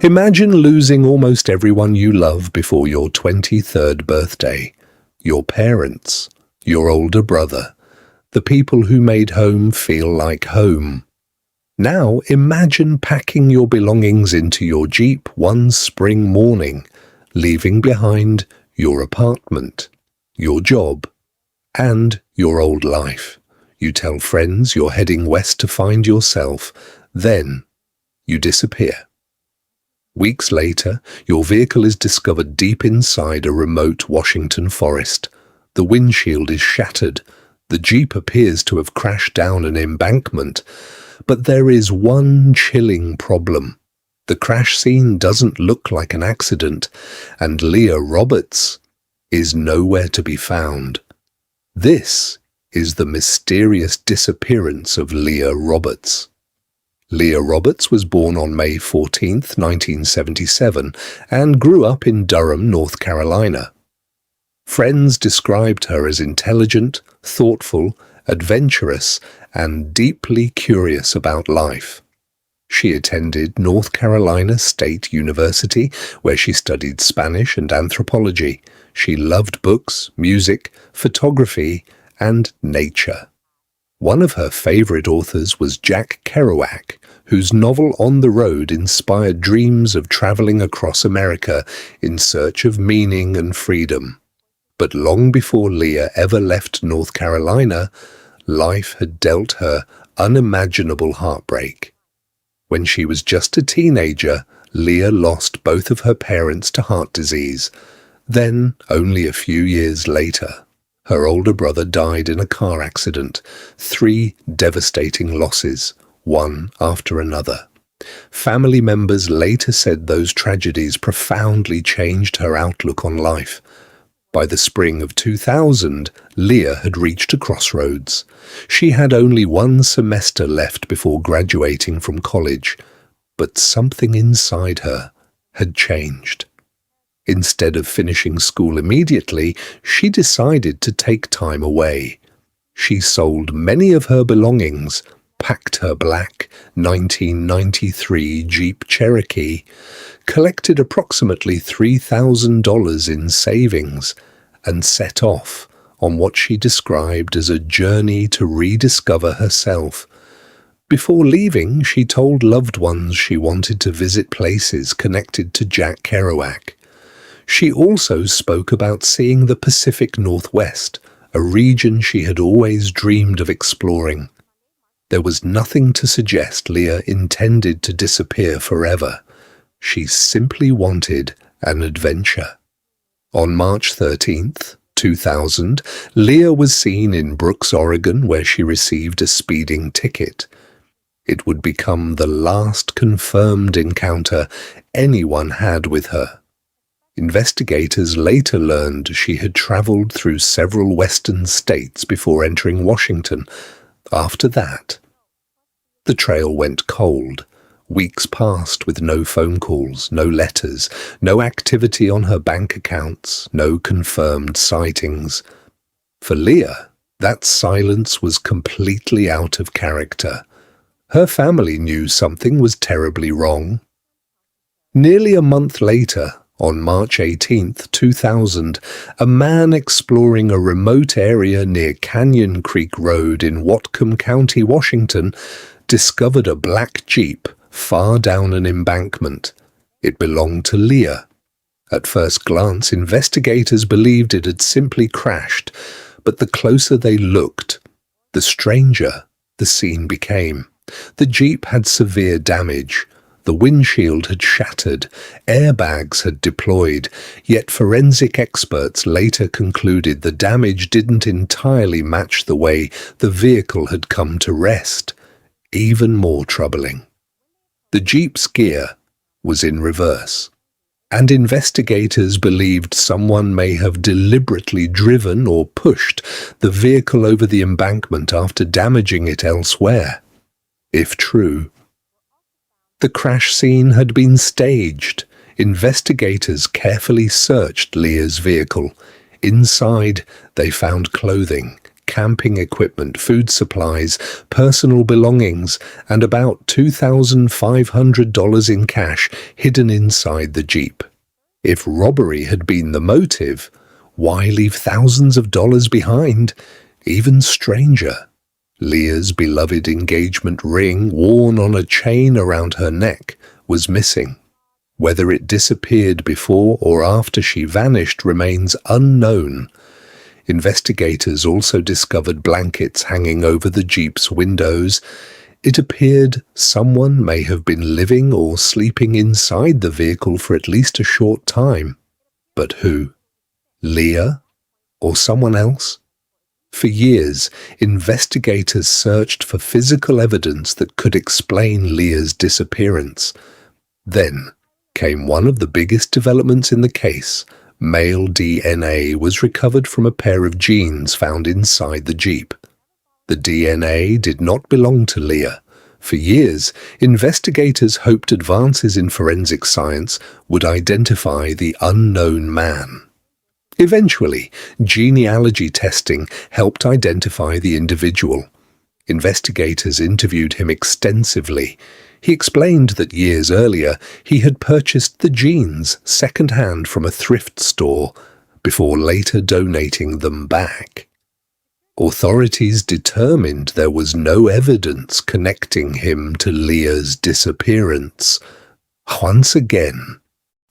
Imagine losing almost everyone you love before your 23rd birthday. Your parents, your older brother, the people who made home feel like home. Now imagine packing your belongings into your Jeep one spring morning, leaving behind your apartment, your job, and your old life. You tell friends you're heading west to find yourself, then you disappear. Weeks later, your vehicle is discovered deep inside a remote Washington forest. The windshield is shattered. The Jeep appears to have crashed down an embankment. But there is one chilling problem. The crash scene doesn't look like an accident, and Leah Roberts is nowhere to be found. This is the mysterious disappearance of Leah Roberts. Leah Roberts was born on May 14, 1977, and grew up in Durham, North Carolina. Friends described her as intelligent, thoughtful, adventurous, and deeply curious about life. She attended North Carolina State University, where she studied Spanish and anthropology. She loved books, music, photography, and nature. One of her favorite authors was Jack Kerouac, whose novel On the Road inspired dreams of traveling across America in search of meaning and freedom. But long before Leah ever left North Carolina, life had dealt her unimaginable heartbreak. When she was just a teenager, Leah lost both of her parents to heart disease. Then, only a few years later, her older brother died in a car accident. 3 devastating losses, one after another. Family members later said those tragedies profoundly changed her outlook on life. By the spring of 2000, Leah had reached a crossroads. She had only one semester left before graduating from college, but something inside her had changed. Instead of finishing school immediately, she decided to take time away. She sold many of her belongings, packed her black 1993 Jeep Cherokee, collected approximately $3,000 in savings, and set off on what she described as a journey to rediscover herself. Before leaving, she told loved ones she wanted to visit places connected to Jack Kerouac. She also spoke about seeing the Pacific Northwest, a region she had always dreamed of exploring. There was nothing to suggest Leah intended to disappear forever. She simply wanted an adventure. On March 13th, 2000, Leah was seen in Brooks, Oregon, where she received a speeding ticket. It would become the last confirmed encounter anyone had with her. Investigators later learned she had traveled through several western states before entering Washington. After that, the trail went cold. Weeks passed with no phone calls, no letters, no activity on her bank accounts, no confirmed sightings. For Leah, that silence was completely out of character. Her family knew something was terribly wrong. Nearly a month later, on March 18, 2000, a man exploring a remote area near Canyon Creek Road in Whatcom County, Washington, discovered a black Jeep far down an embankment. It belonged to Leah. At first glance, investigators believed it had simply crashed, but the closer they looked, the stranger the scene became. The Jeep had severe damage. The windshield had shattered, airbags had deployed, yet forensic experts later concluded the damage didn't entirely match the way the vehicle had come to rest. Even more troubling, the Jeep's gear was in reverse, and investigators believed someone may have deliberately driven or pushed the vehicle over the embankment after damaging it elsewhere. If true, the crash scene had been staged. Investigators carefully searched Leah's vehicle. Inside, they found clothing, camping equipment, food supplies, personal belongings, and about $2,500 in cash hidden inside the Jeep. If robbery had been the motive, why leave thousands of dollars behind? Even stranger, Leah's beloved engagement ring, worn on a chain around her neck, was missing. Whether it disappeared before or after she vanished remains unknown. Investigators also discovered blankets hanging over the Jeep's windows. It appeared someone may have been living or sleeping inside the vehicle for at least a short time. But who? Leah? Or someone else? For years, investigators searched for physical evidence that could explain Leah's disappearance. Then came one of the biggest developments in the case. Male DNA was recovered from a pair of jeans found inside the Jeep. The DNA did not belong to Leah. For years, investigators hoped advances in forensic science would identify the unknown man. Eventually, genealogy testing helped identify the individual. Investigators interviewed him extensively. He explained that years earlier he had purchased the jeans second-hand from a thrift store before later donating them back. Authorities determined there was no evidence connecting him to Leah's disappearance. Once again,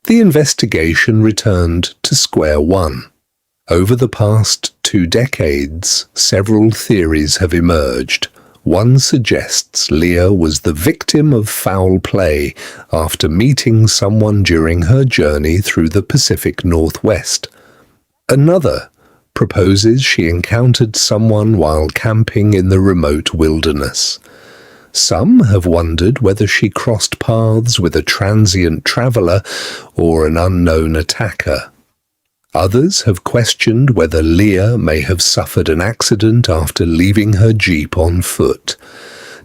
the investigation returned to square one. Over the past 2 decades, several theories have emerged. One suggests Leah was the victim of foul play after meeting someone during her journey through the Pacific Northwest. Another proposes she encountered someone while camping in the remote wilderness. Some have wondered whether she crossed paths with a transient traveler or an unknown attacker. Others have questioned whether Leah may have suffered an accident after leaving her Jeep on foot.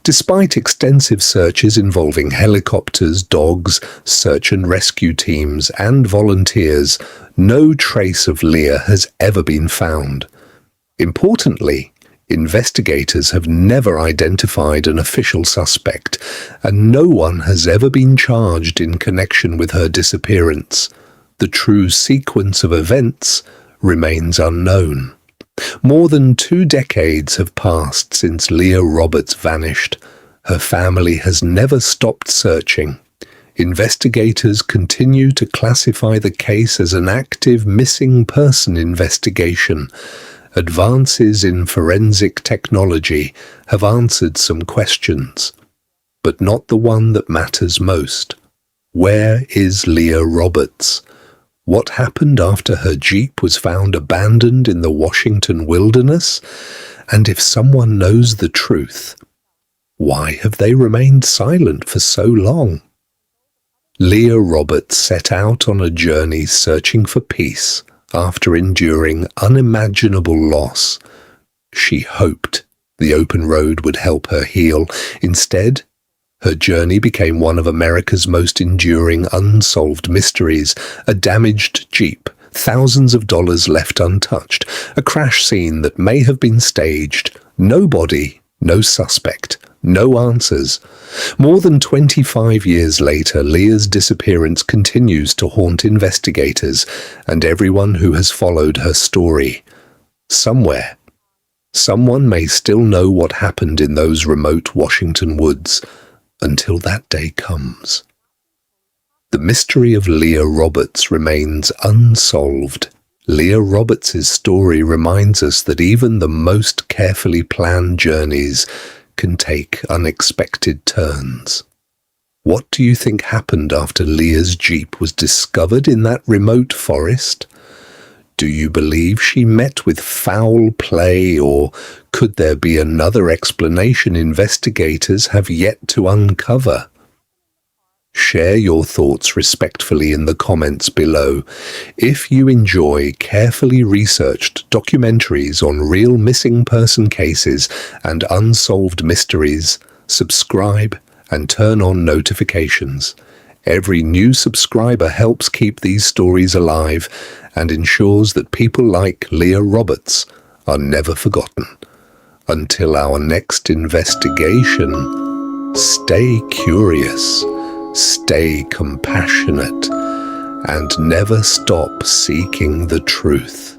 Despite extensive searches involving helicopters, dogs, search and rescue teams, and volunteers, no trace of Leah has ever been found. Importantly, investigators have never identified an official suspect, and no one has ever been charged in connection with her disappearance. The true sequence of events remains unknown. More than 2 decades have passed since Leah Roberts vanished. Her family has never stopped searching. Investigators continue to classify the case as an active missing person investigation. Advances in forensic technology have answered some questions, but not the one that matters most. Where is Leah Roberts? What happened after her Jeep was found abandoned in the Washington wilderness? And if someone knows the truth, why have they remained silent for so long? Leah Roberts set out on a journey searching for peace after enduring unimaginable loss. She hoped the open road would help her heal. Instead, her journey became one of America's most enduring unsolved mysteries: a damaged Jeep, thousands of dollars left untouched, a crash scene that may have been staged, no body, no suspect, no answers. More than 25 years later, Leah's disappearance continues to haunt investigators and everyone who has followed her story. Somewhere, someone may still know what happened in those remote Washington woods. Until that day comes. The mystery of Leah Roberts remains unsolved. Leah Roberts' story reminds us that even the most carefully planned journeys can take unexpected turns. What do you think happened after Leah's Jeep was discovered in that remote forest? Do you believe she met with foul play, or could there be another explanation investigators have yet to uncover? Share your thoughts respectfully in the comments below. If you enjoy carefully researched documentaries on real missing person cases and unsolved mysteries, subscribe and turn on notifications. Every new subscriber helps keep these stories alive and ensures that people like Leah Roberts are never forgotten. Until our next investigation, stay curious, stay compassionate, and never stop seeking the truth.